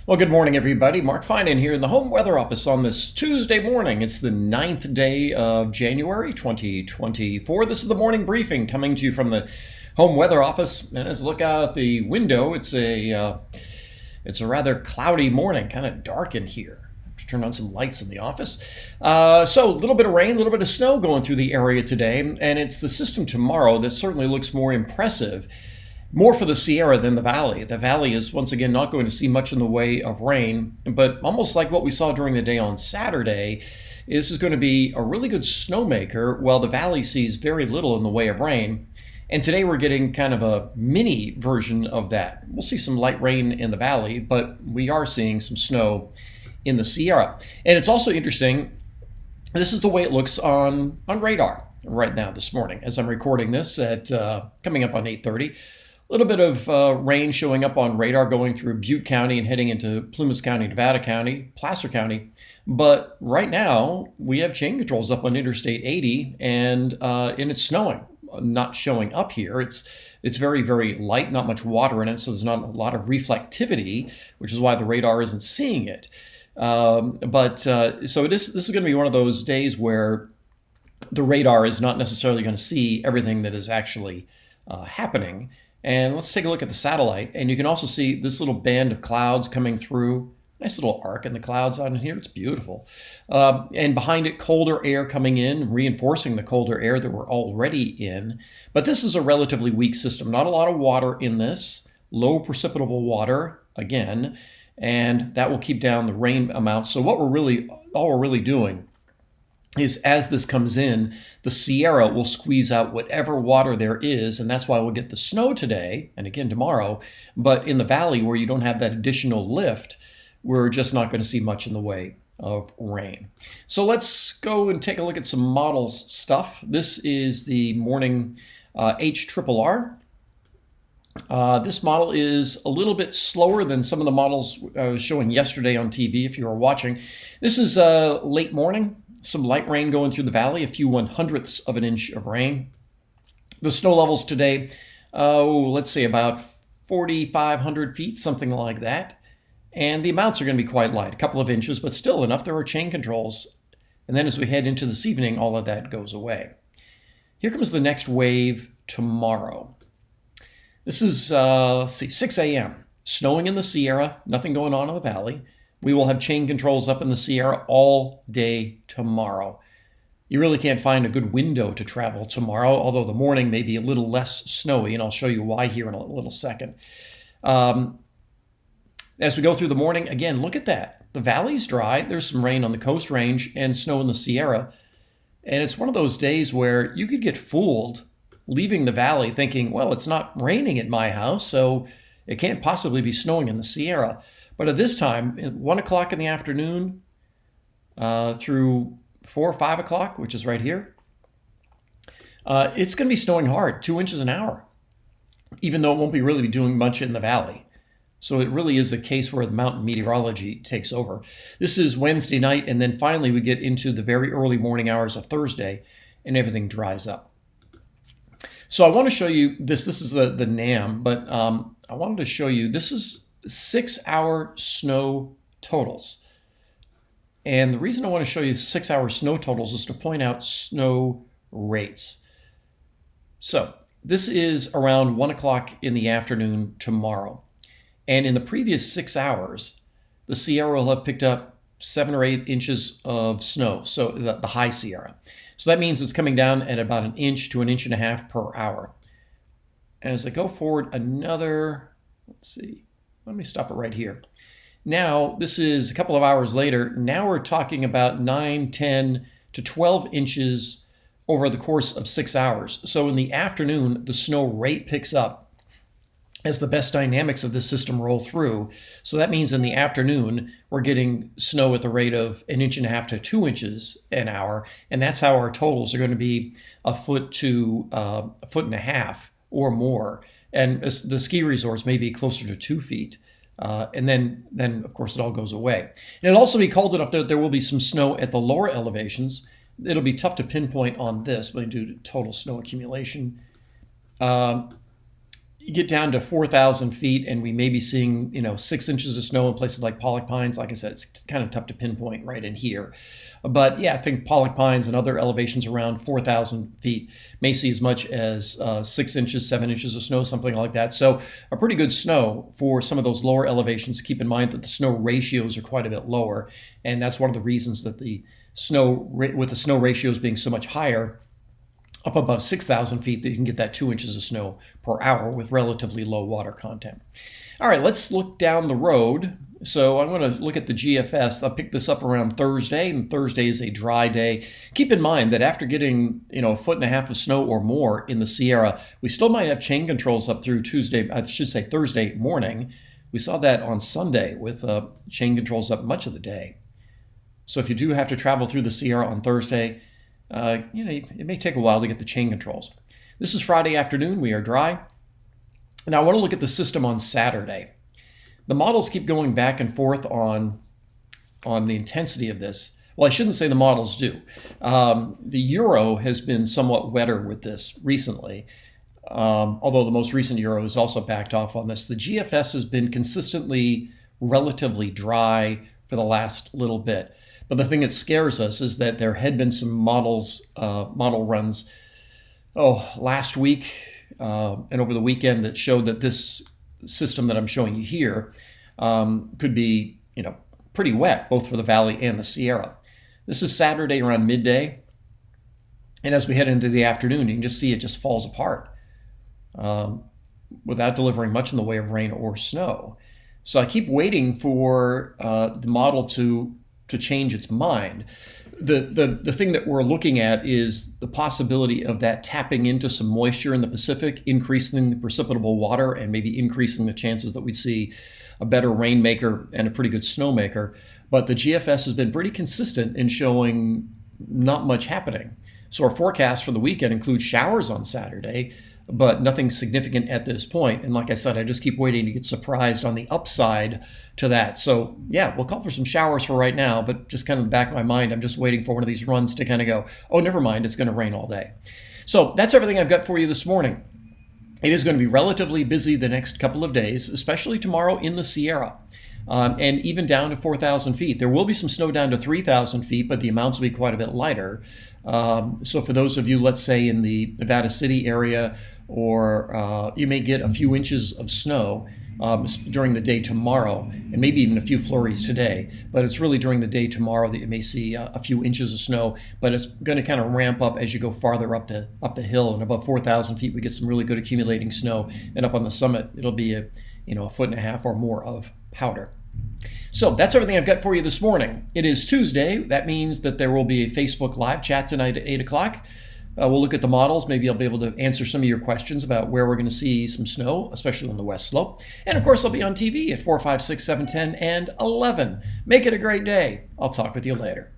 Well, good morning, everybody. Mark Finan here in the Home Weather Office on this Tuesday morning. It's the 9th day of January 2024. This is the morning briefing coming to you from the Home Weather Office. And as I look out the window, it's a rather cloudy morning, kind of dark in here. Turn on some lights in the office. So a little bit of rain, a little bit of snow going through the area today, and it's the system tomorrow that certainly looks more impressive. More for the Sierra than the Valley. The Valley is once again not going to see much in the way of rain, but almost like what we saw during the day on Saturday, this is going to be a really good snowmaker while the Valley sees very little in the way of rain. And today we're getting kind of a mini version of that. We'll see some light rain in the Valley, but we are seeing some snow in the Sierra. And it's also interesting, this is the way it looks on radar right now this morning as I'm recording this at coming up on 8:30. A little bit of rain showing up on radar going through Butte County and heading into Plumas County, Nevada County, Placer County. But right now, we have chain controls up on Interstate 80, and it's snowing, not showing up here. It's very, very light, not much water in it, so there's not a lot of reflectivity, which is why the radar isn't seeing it. So this is going to be one of those days where the radar is not necessarily going to see everything that is actually happening. And let's take a look at the satellite. And you can also see this little band of clouds coming through. Nice little arc in the clouds on here. It's beautiful. And behind it, colder air coming in, reinforcing the colder air that we're already in. But this is a relatively weak system. Not a lot of water in this. Low precipitable water, again. And that will keep down the rain amount. So all we're really doing is as this comes in, the Sierra will squeeze out whatever water there is, and that's why we'll get the snow today and again tomorrow. But in the Valley, where you don't have that additional lift, we're just not going to see much in the way of rain. So let's go and take a look at some models stuff. This is the morning HRRR. This model is a little bit slower than some of the models I was showing yesterday on TV, if you were watching. This is late morning. Some light rain going through the Valley, a few 1/100ths of an inch of rain. The snow levels today, let's say about 4,500 feet, something like that. And the amounts are going to be quite light, a couple of inches, but still enough. There are chain controls. And then as we head into this evening, all of that goes away. Here comes the next wave tomorrow. This is, 6 a.m. Snowing in the Sierra, nothing going on in the Valley. We will have chain controls up in the Sierra all day tomorrow. You really can't find a good window to travel tomorrow, although the morning may be a little less snowy, and I'll show you why here in a little second. As we go through the morning, again, look at that. The Valley's dry. There's some rain on the Coast Range and snow in the Sierra. And it's one of those days where you could get fooled leaving the Valley thinking, well, it's not raining at my house, so it can't possibly be snowing in the Sierra. But at this time, at 1 o'clock in the afternoon through 4 or 5 o'clock, which is right here, it's going to be snowing hard, 2 inches an hour, even though it won't be really doing much in the Valley. So it really is a case where the mountain meteorology takes over. This is Wednesday night, and then finally we get into the very early morning hours of Thursday, and everything dries up. So I want to show you this. This is the NAM, but I wanted to show you, this is 6-hour snow totals. And the reason I want to show you 6-hour snow totals is to point out snow rates. So this is around 1 o'clock in the afternoon tomorrow. And in the previous 6 hours, the Sierra will have picked up 7 or 8 inches of snow, so the high Sierra. So that means it's coming down at about 1 inch to 1.5 inches per hour. As I go forward another, let's see, let me stop it right here. Now, this is a couple of hours later. Now we're talking about 9, 10 to 12 inches over the course of 6 hours. So in the afternoon, the snow rate picks up as the best dynamics of the system roll through. So that means in the afternoon, we're getting snow at the rate of 1.5 inches to 2 inches an hour. And that's how our totals are going to be 1 foot to 1.5 feet or more. And the ski resorts may be closer to 2 feet. And then, of course, it all goes away. And it'll also be cold enough that there will be some snow at the lower elevations. It'll be tough to pinpoint on this, but due to total snow accumulation. you get down to 4,000 feet, and we may be seeing 6 inches of snow in places like Pollock Pines. Like I said, it's kind of tough to pinpoint right in here. But yeah, I think Pollock Pines and other elevations around 4,000 feet may see as much as 6 inches, 7 inches of snow, something like that. So a pretty good snow for some of those lower elevations. Keep in mind that the snow ratios are quite a bit lower, and that's one of the reasons that the snow ratios being so much higher up above 6,000 feet, that you can get that 2 inches of snow per hour with relatively low water content. All right, let's look down the road. So I'm going to look at the GFS. I'll pick this up around Thursday, and Thursday is a dry day. Keep in mind that after getting 1.5 feet of snow or more in the Sierra, we still might have chain controls up through Thursday morning. We saw that on Sunday with chain controls up much of the day. So if you do have to travel through the Sierra on Thursday, it may take a while to get the chain controls. This is Friday afternoon. We are dry. Now I want to look at the system on Saturday. The models keep going back and forth on the intensity of this. Well, I shouldn't say the models do. The Euro has been somewhat wetter with this recently, although the most recent Euro has also backed off on this. The GFS has been consistently relatively dry for the last little bit. But the thing that scares us is that there had been some model runs last week and over the weekend that showed that this system that I'm showing you here could be pretty wet, both for the valley and the Sierra. This is Saturday around midday, and as we head into the afternoon, you can just see it just falls apart without delivering much in the way of rain or snow. So I keep waiting for the model to change its mind. The thing that we're looking at is the possibility of that tapping into some moisture in the Pacific, increasing the precipitable water, and maybe increasing the chances that we'd see a better rainmaker and a pretty good snowmaker. But the GFS has been pretty consistent in showing not much happening. So our forecast for the weekend includes showers on Saturday, but nothing significant at this point. And like I said, I just keep waiting to get surprised on the upside to that. So yeah, we'll call for some showers for right now, but just kind of in the back of my mind, I'm just waiting for one of these runs to kind of go, oh, never mind, it's going to rain all day. So that's everything I've got for you this morning. It is going to be relatively busy the next couple of days, especially tomorrow in the Sierra. And even down to 4,000 feet. There will be some snow down to 3,000 feet, but the amounts will be quite a bit lighter. So for those of you, let's say in the Nevada City area, or you may get a few inches of snow during the day tomorrow, and maybe even a few flurries today. But it's really during the day tomorrow that you may see a few inches of snow, but it's going to kind of ramp up as you go farther up the hill. And above 4,000 feet, we get some really good accumulating snow. And up on the summit, it'll be a 1.5 feet or more of powder. So that's everything I've got for you this morning. It is Tuesday. That means that there will be a Facebook live chat tonight at 8 o'clock. We'll look at the models. Maybe I'll be able to answer some of your questions about where we're going to see some snow, especially on the west slope. And of course, I'll be on TV at 4, 5, 6, 7, 10, and 11. Make it a great day. I'll talk with you later.